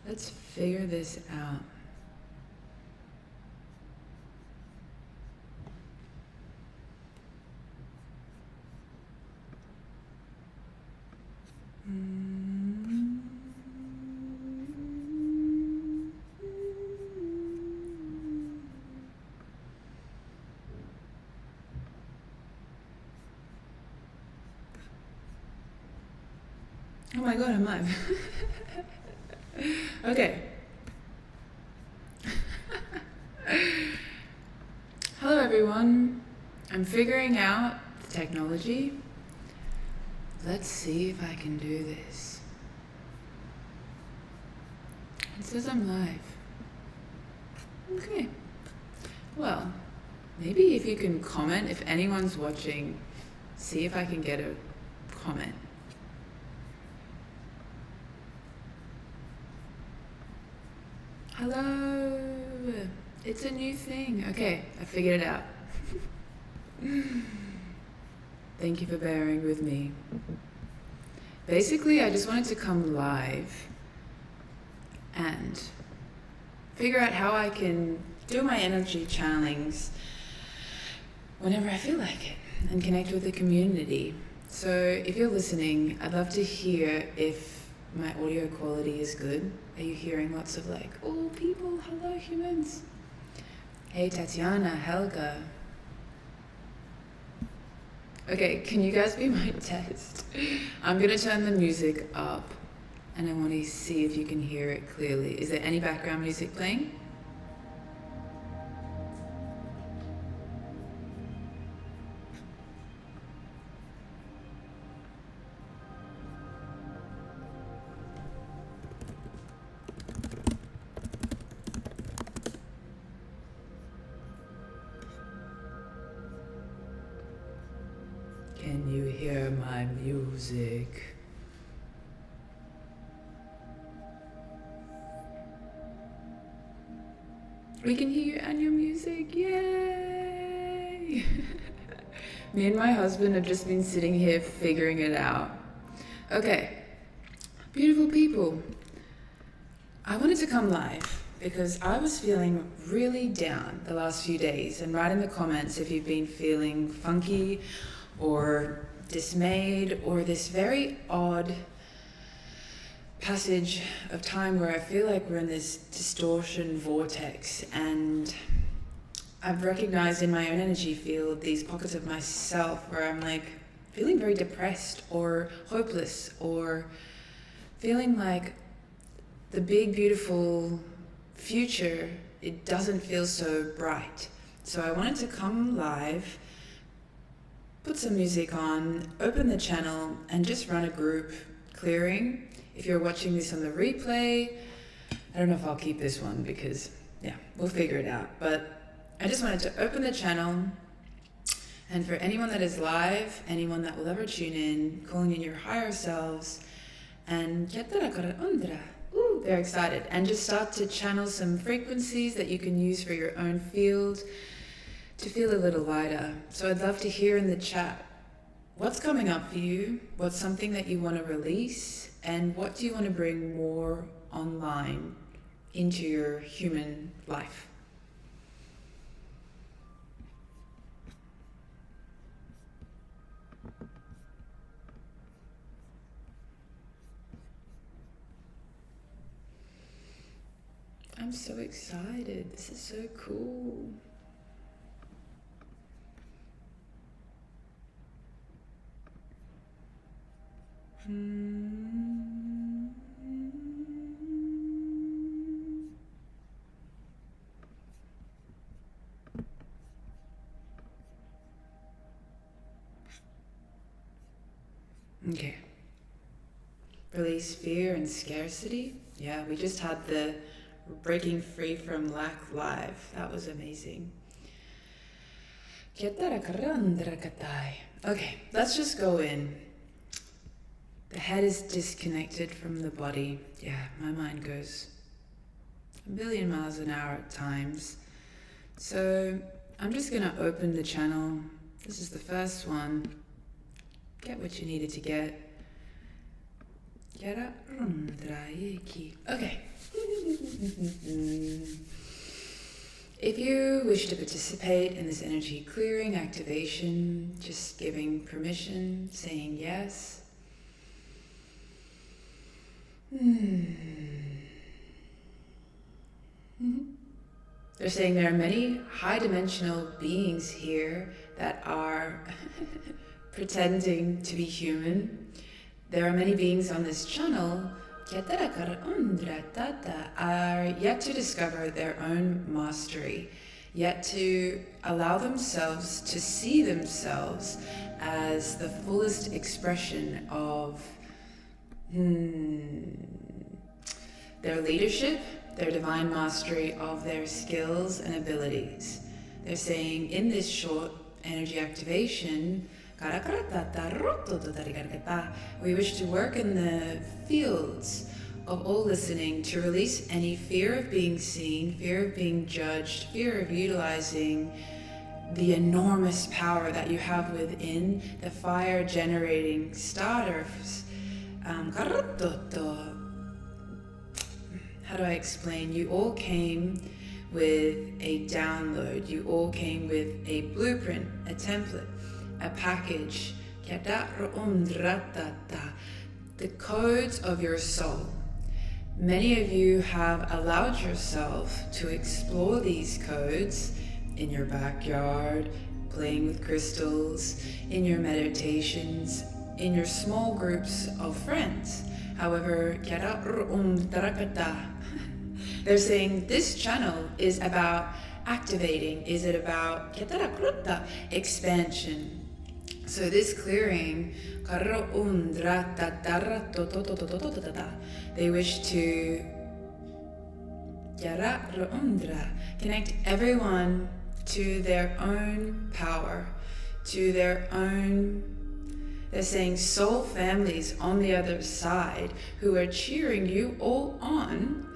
Let's figure this out. Oh my god, I'm live. Okay. Hello everyone. I'm figuring out the technology. Let's see if I can do this. It says I'm live. Okay. Well, maybe if you can comment, if anyone's watching, see if I can get a comment. Hello. It's a new thing. Okay, I figured it out. Thank you for bearing with me. Basically, I just wanted to come live and figure out how I can do my energy channelings whenever I feel like it and connect with the community. So if you're listening, I'd love to hear if my audio quality is good. Are you hearing lots of like, oh people, hello humans? Hey Tatiana, Helga. Okay, can you guys be my test? I'm gonna turn the music up and I want to see if you can hear it clearly. Is there any background music playing? Can you hear my music? We can hear you and your music, yay! Me and my husband have just been sitting here figuring it out. Okay, beautiful people. I wanted to come live because I was feeling really down the last few days, and write in the comments if you've been feeling funky or dismayed or this very odd passage of time where I feel like we're in this distortion vortex, and I've recognized in my own energy field these pockets of myself where I'm like feeling very depressed or hopeless or feeling like the big beautiful future, it doesn't feel so bright. So I wanted to come live, put some music on, open the channel and just run a group clearing. If you're watching this on the replay, I don't know if I'll keep this one because, yeah, we'll figure it out. But I just wanted to open the channel, and for anyone that is live, anyone that will ever tune in, calling in your higher selves, and they're excited, and just start to channel some frequencies that you can use for your own field to feel a little lighter. So I'd love to hear in the chat, what's coming up for you? What's something that you want to release? And what do you want to bring more online into your human life? I'm so excited. This is so cool. Okay. Release fear and scarcity. Yeah, we just had the Breaking Free from Lack live. That was amazing. Okay, let's just go in. The head is disconnected from the body. Yeah, my mind goes a billion miles an hour at times. So I'm just gonna open the channel. This is the first one. Get what you needed to get. Okay. If you wish to participate in this energy clearing activation, just giving permission, saying yes. They're saying there are many high-dimensional beings here that are pretending to be human. There are many beings on this channel are yet to discover their own mastery, yet to allow themselves to see themselves as the fullest expression of their leadership, their divine mastery of their skills and abilities. They're saying in this short energy activation, we wish to work in the fields of all listening to release any fear of being seen, fear of being judged, fear of utilizing the enormous power that you have within, the fire generating starters. How do I explain? You all came with a download. You all came with a blueprint, a template, a package, the codes of your soul. Many of you have allowed yourself to explore these codes in your backyard, playing with crystals, in your meditations, in your small groups of friends. However, they're saying this channel is about activating, is it about expansion? So this clearing, they wish to connect everyone to their own power, to their own, they're saying soul families on the other side who are cheering you all on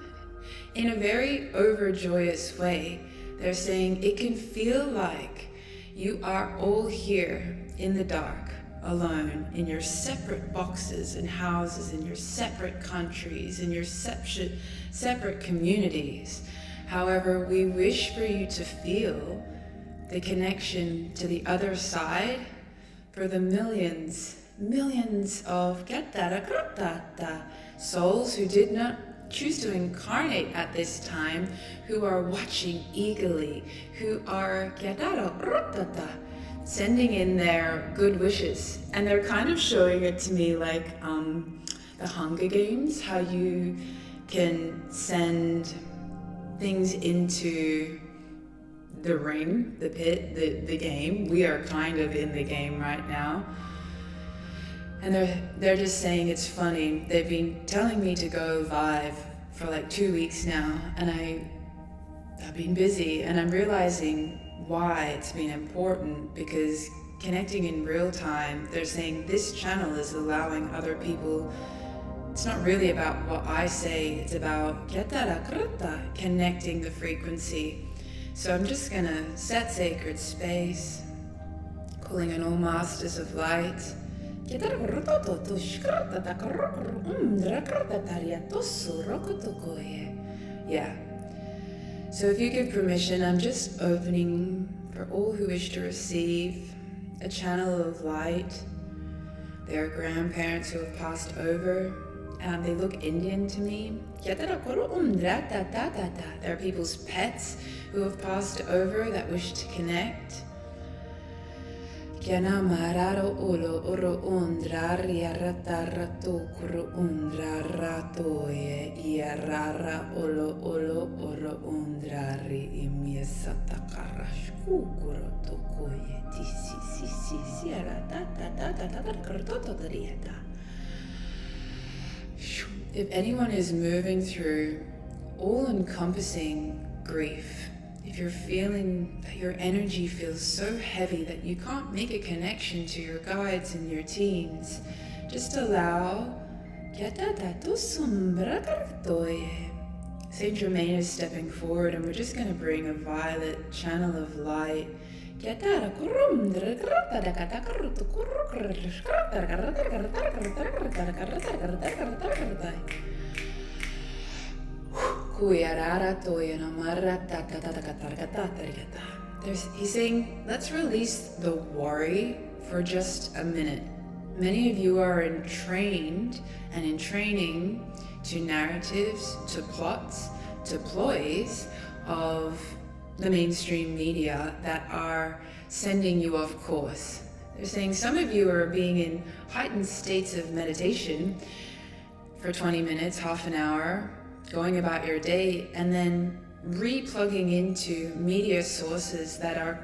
in a very overjoyous way. They're saying it can feel like you are all here in the dark, alone, in your separate boxes and houses, in your separate countries, in your separate communities. However, we wish for you to feel the connection to the other side for the millions of souls who did not choose to incarnate at this time, who are watching eagerly, who are sending in their good wishes. And they're kind of showing it to me like the Hunger Games, how you can send things into the ring, the pit, the game. We are kind of in the game right now. And they're just saying it's funny. They've been telling me to go live for like 2 weeks now, and I've been busy, and I'm realizing why it's been important, because connecting in real time, they're saying this channel is allowing other people. It's not really about what I say, it's about connecting the frequency. So I'm just gonna set sacred space, calling in all masters of light. Yeah. So if you give permission, I'm just opening for all who wish to receive a channel of light. There are grandparents who have passed over. They look Indian to me. There are people's pets who have passed over that wish to connect. If anyone is moving through all-encompassing grief, if you're feeling that your energy feels so heavy that you can't make a connection to your guides and your teams, just allow Saint Germain is stepping forward, and we're just going to bring a violet channel of light He's saying, let's release the worry for just a minute. Many of you are in training to narratives, to plots, to ploys of the mainstream media that are sending you off course. They're saying some of you are being in heightened states of meditation for 20 minutes, half an hour, going about your day, and then replugging into media sources that are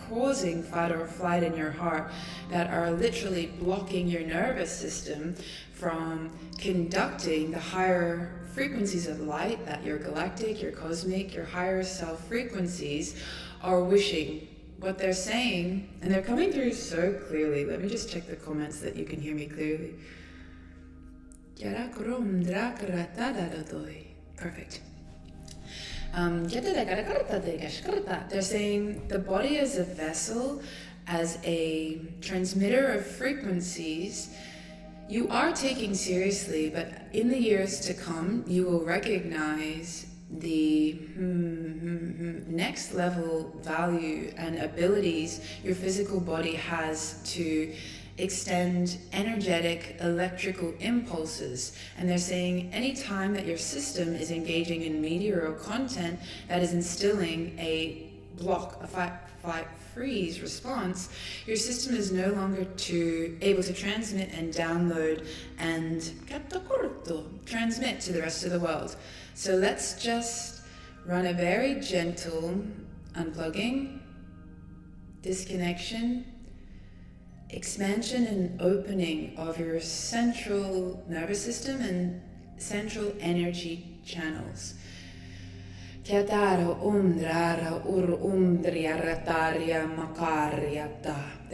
causing fight or flight in your heart, that are literally blocking your nervous system from conducting the higher frequencies of light that your galactic, your cosmic, your higher self frequencies are wishing. What they're saying, and they're coming through so clearly. Let me just check the comments that you can hear me clearly. Perfect. They're saying the body as a vessel, as a transmitter of frequencies, you are taking seriously, but in the years to come, you will recognize the next level value and abilities your physical body has to extend energetic electrical impulses. And they're saying any time that your system is engaging in media or content that is instilling a block, a fight, freeze response, your system is no longer able to transmit and download and transmit to the rest of the world. So let's just run a very gentle unplugging, disconnection, expansion and opening of your central nervous system and central energy channels. They're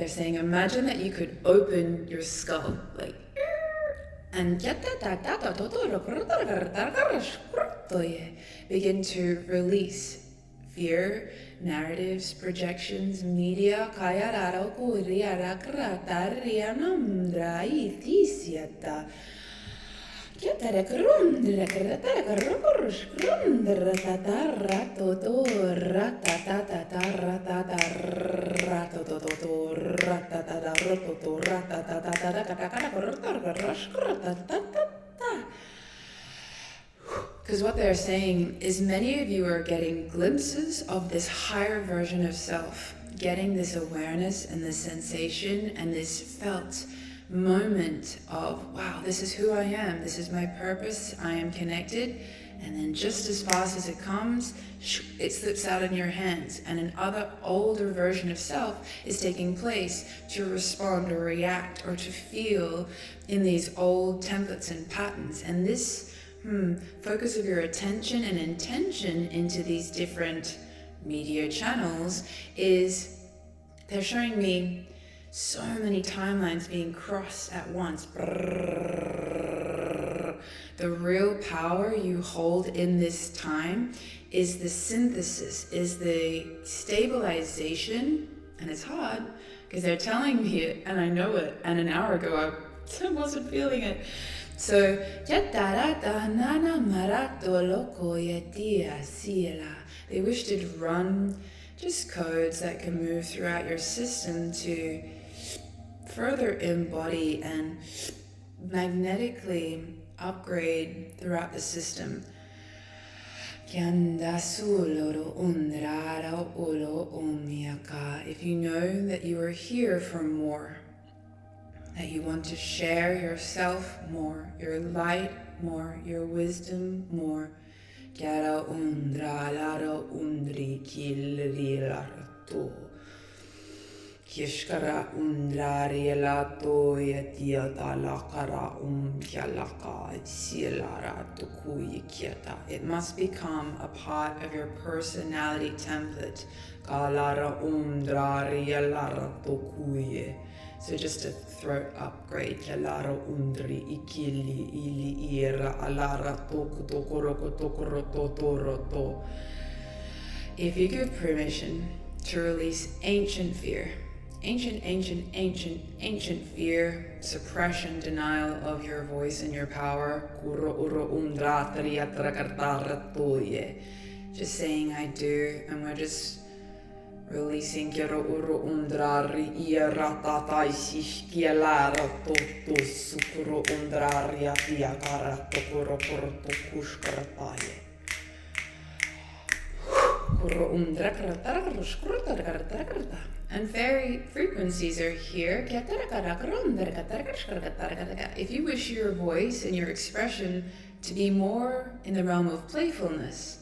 saying, imagine that you could open your skull, like, and begin to release fear, narratives, projections, media, because what they're saying is many of you are getting glimpses of this higher version of self, getting this awareness and this sensation and this felt moment of, wow, this is who I am, this is my purpose, I am connected. And then just as fast as it comes, it slips out in your hands, and another older version of self is taking place to respond or react or to feel in these old templates and patterns. And this focus of your attention and intention into these different media channels is, they're showing me so many timelines being crossed at once. The real power you hold in this time is the synthesis, is the stabilization, and it's hard because they're telling me it and I know it, and an hour ago I wasn't feeling it. So, they wish to run just codes that can move throughout your system to further embody and magnetically upgrade throughout the system. If you know that you are here for more, that you want to share yourself more, your light more, your wisdom more, Kishkara undrari lato yatia talakara kyalaka silara tukuyi kieta. It must become a part of your personality template. Kalara undrari lara tukuye. So just a throat upgrade. Kalara undri ikili ili ira alara toku tokoroko tokoro totoro to. If you give permission to release ancient fear. Ancient fear, suppression, denial of your voice and your power. Just saying I do, and we're just releasing and fairy frequencies are here. If you wish your voice and your expression to be more in the realm of playfulness,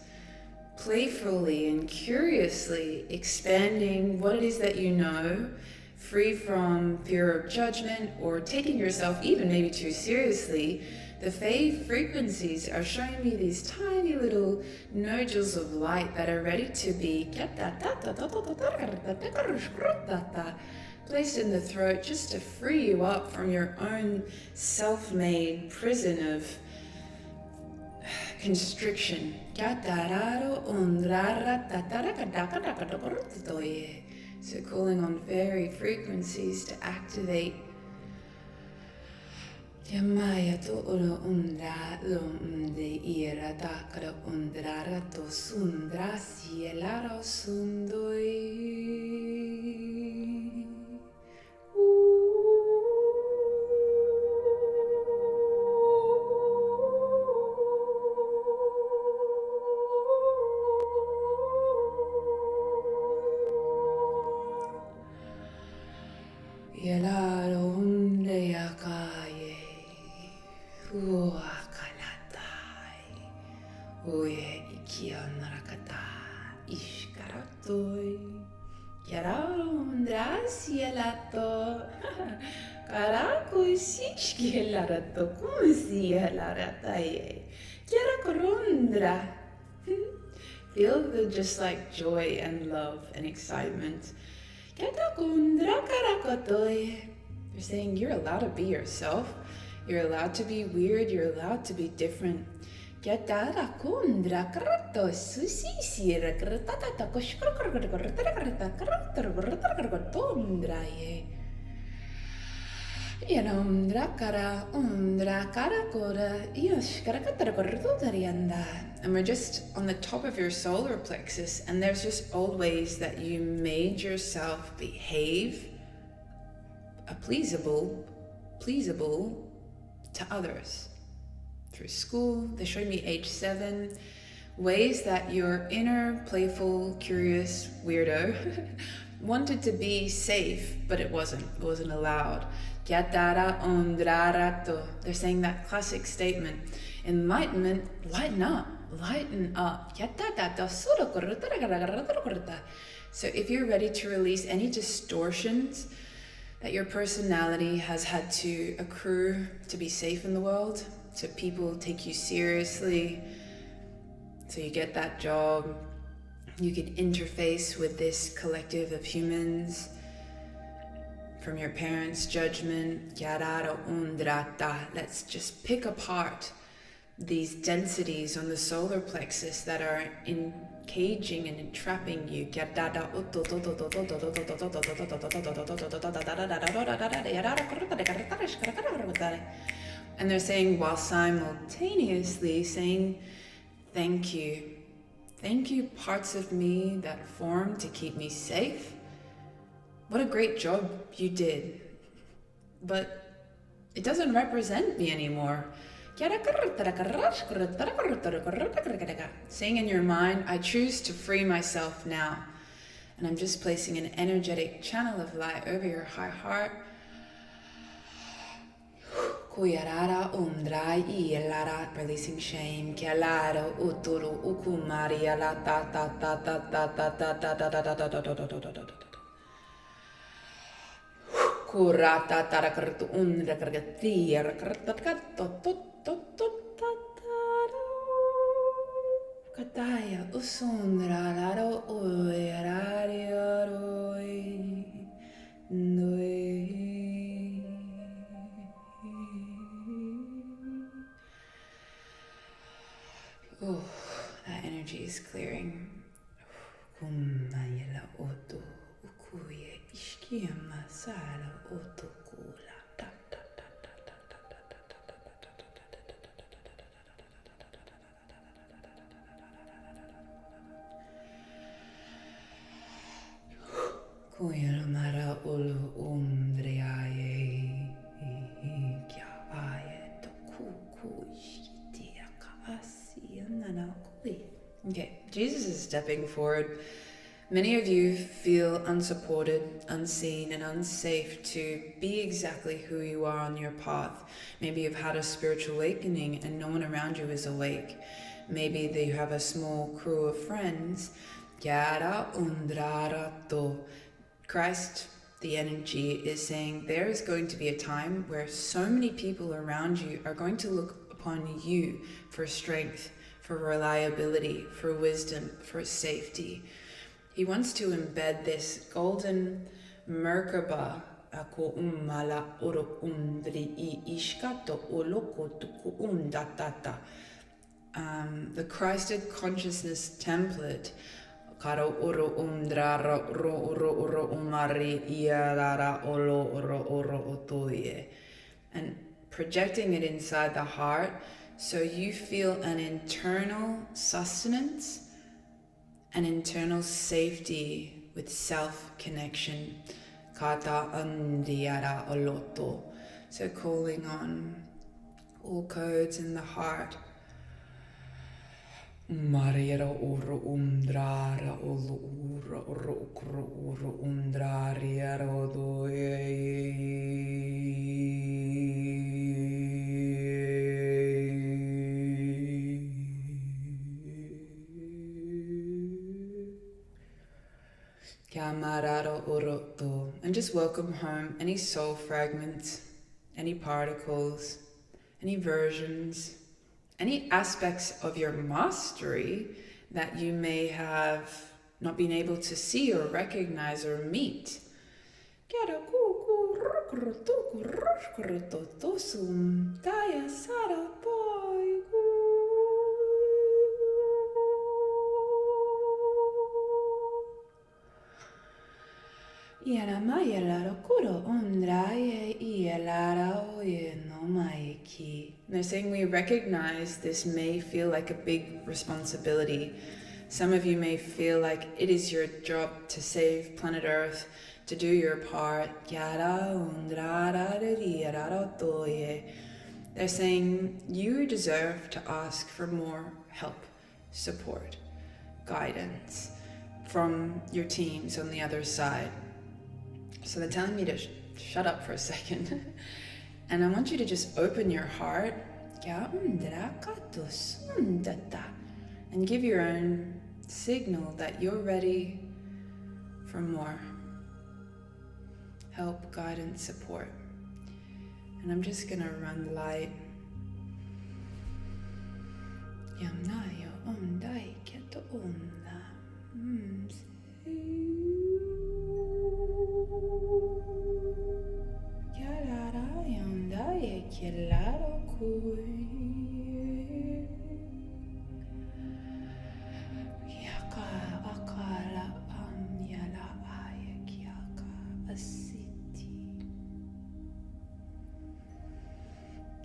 playfully and curiously expanding what it is that you know, free from fear of judgment or taking yourself even maybe too seriously, the Fae frequencies are showing me these tiny little nodules of light that are ready to be placed in the throat just to free you up from your own self-made prison of constriction. So calling on fairy frequencies to activate Yamaya to uro undra lo umde ira takara undra to sundra sielara sundoi. Yelaro umde yakaye. Uakalatai, Uye ikia narakata, ishkaratoi, Yararundra sielato, Karako sishkielarato, Kumsielaratai, Yarakorundra. Feel the just like joy and love and excitement. Yatakundra karakotoi. They're saying you're allowed to be yourself. You're allowed to be weird, you're allowed to be different. And we're just on the top of your solar plexus, and there's just old ways that you made yourself behave pleasable to others. Through school, they showed me age 7, ways that your inner, playful, curious weirdo wanted to be safe, but it wasn't allowed. They're saying that classic statement, enlightenment, lighten up. So if you're ready to release any distortions that your personality has had to accrue to be safe in the world, so people take you seriously, so you get that job, you could interface with this collective of humans, from your parents' judgment, let's just pick apart these densities on the solar plexus that are encaging and entrapping you. And they're saying, while simultaneously saying, thank you. Thank you, parts of me that formed to keep me safe. What a great job you did. But it doesn't represent me anymore. Saying in your mind, I choose to free myself now. And I'm just placing an energetic channel of light over your high heart. Releasing shame. Kurata tarakartu undra kargatia kataya usundra laro oerariaroi noi. Oh, that energy is clearing. Kumayela otu sara otokula ta ta ta ta ta ta ta ta ta ta Kuyalamara ulu umdriaye kya aye to kuku shitiaka asianana kui. Okay, Jesus is stepping forward. Many of you feel unsupported, unseen, and unsafe to be exactly who you are on your path. Maybe you've had a spiritual awakening and no one around you is awake. Maybe you have a small crew of friends. Yara undrara to. Christ, the energy, is saying there is going to be a time where so many people around you are going to look upon you for strength, for reliability, for wisdom, for safety. He wants to embed this golden Merkaba, the Christed consciousness template, and projecting it inside the heart so you feel an internal sustenance, an internal safety with self-connection. So calling on all codes in the heart. Mariera oro umdrara olo ura oro ukro oro umdraria rodo Kamararo oroto. And just welcome home any soul fragments, any particles, any versions, any aspects of your mastery that you may have not been able to see or recognize or meet. They're saying we recognize this may feel like a big responsibility. Some of you may feel like it is your job to save planet Earth, to do your part. They're saying you deserve to ask for more help, support, guidance from your teams on the other side. So they're telling me to shut up for a second. And I want you to just open your heart and give your own signal that you're ready for more help, guidance, support. And I'm just gonna run light.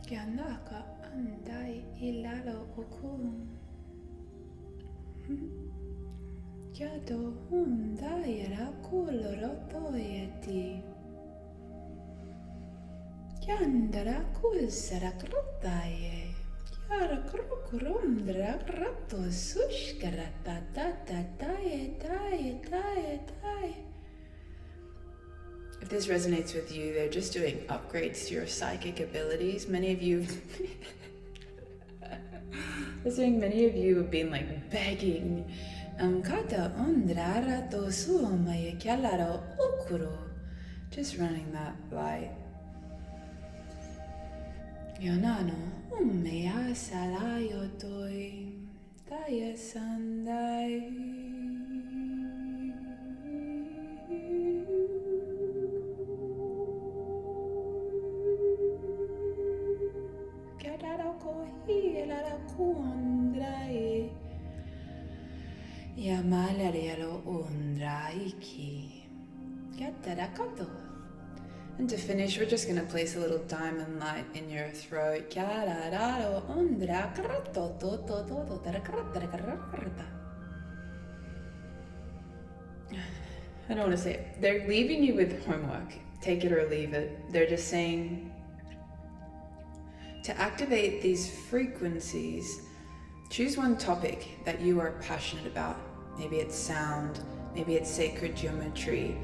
Kianaka andai ilalo okum. Kiado hundai era kuloro toyeti. Kiandara kusara krotaye. Kiara krokurumdra krato sushkara tata taye taye taye taye. If this resonates with you, they're just doing upgrades to your psychic abilities. Many of you, they're saying many of you have been like begging. Just running that light. Yonano, umeya salayotoi, taya sandai. Yamalarialo undraiki. Yatarakato. And to finish, we're just going to place a little diamond light in your throat. I don't want to say it. They're leaving you with homework. Take it or leave it. They're just saying to activate these frequencies, choose one topic that you are passionate about. Maybe it's sound, maybe it's sacred geometry,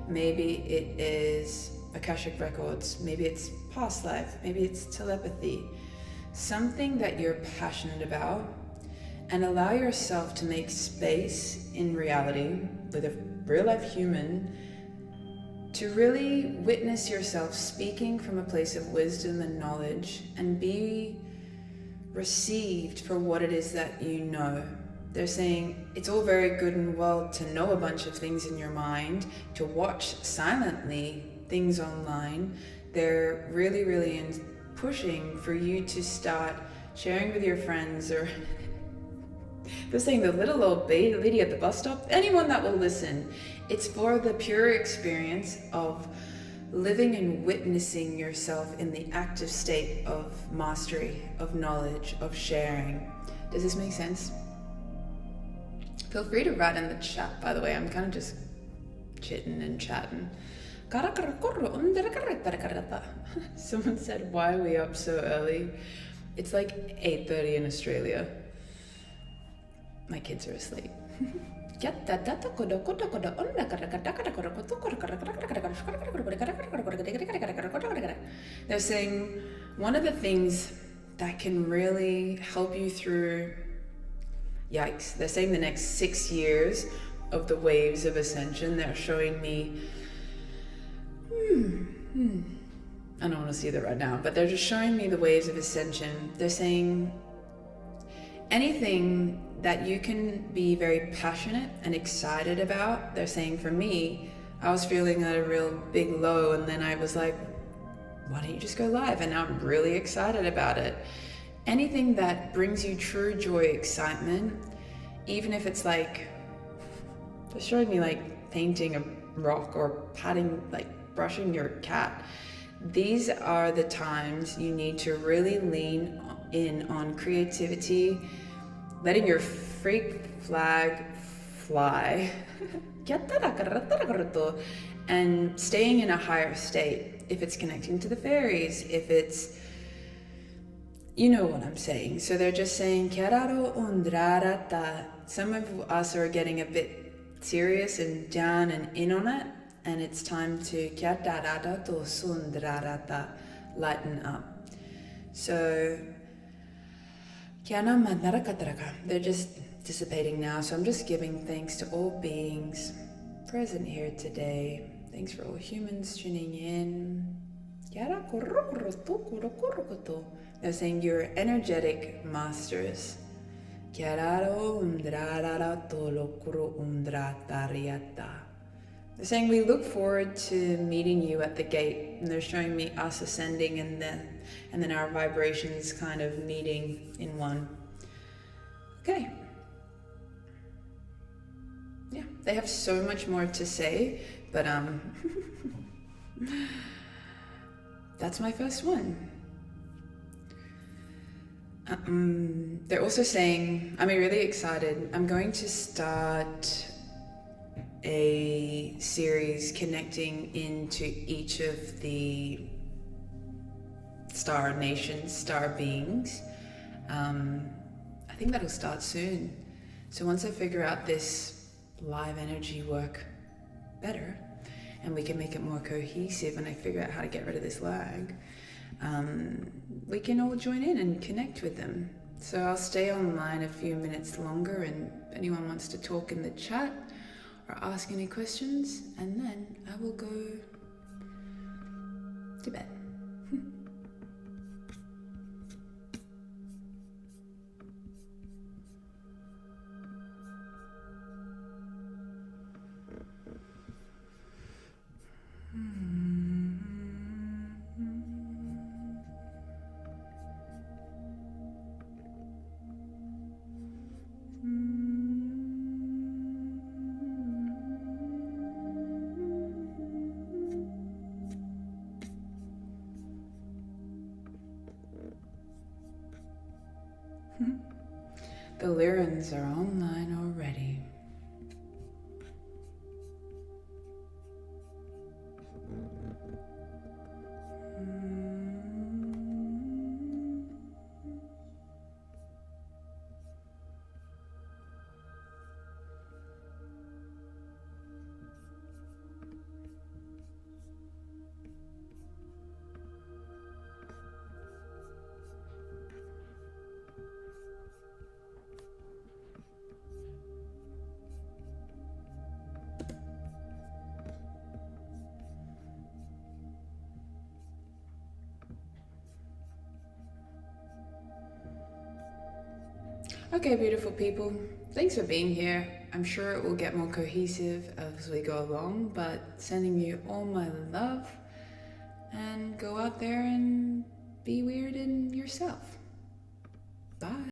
maybe it is Akashic records, maybe it's past life, maybe it's telepathy. Something that you're passionate about, and allow yourself to make space in reality with a real life human to really witness yourself speaking from a place of wisdom and knowledge and be received for what it is that you know. They're saying it's all very good and well to know a bunch of things in your mind, to watch silently things online. They're really pushing for you to start sharing with your friends, or they're saying the little old lady at the bus stop, anyone that will listen. It's for the pure experience of living and witnessing yourself in the active state of mastery, of knowledge, of sharing. Does this make sense? Feel free to write in the chat, by the way. I'm kind of just chitting and chatting. Someone said, why are we up so early? It's like 8:30 in Australia. My kids are asleep. They're saying one of the things that can really help you through, yikes, they're saying the next 6 years of the waves of ascension. They're showing me, I don't want to see that right now, but they're just showing me the waves of ascension. They're saying anything that you can be very passionate and excited about. They're saying for me, I was feeling at a real big low, and then I was like, why don't you just go live? And now I'm really excited about it. Anything that brings you true joy, excitement, even if it's like, they're showing me like painting a rock or patting, like brushing your cat. These are the times you need to really lean in on creativity, letting your freak flag fly, and staying in a higher state. If it's connecting to the fairies, if it's, you know what I'm saying. So they're just saying, some of us are getting a bit serious and down and in on it, and it's time to lighten up. So they're just dissipating now. So I'm just giving thanks to all beings present here today. Thanks for all humans tuning in. They're saying you're energetic masters. They're saying we look forward to meeting you at the gate, and they're showing me us ascending and then our vibrations kind of meeting in one. Okay. Yeah, they have so much more to say, but that's my first one. They're also saying, I'm really excited. I'm going to start a series connecting into each of the star nations, star beings. I think that'll start soon. So once I figure out this live energy work better, and we can make it more cohesive, and I figure out how to get rid of this lag, we can all join in and connect with them. So I'll stay online a few minutes longer, and if anyone wants to talk in the chat or ask any questions, and then I will go to bed. The Lyrans are online already. Okay, beautiful people, thanks for being here. I'm sure it will get more cohesive as we go along, but sending you all my love, and go out there and be weird in yourself. Bye.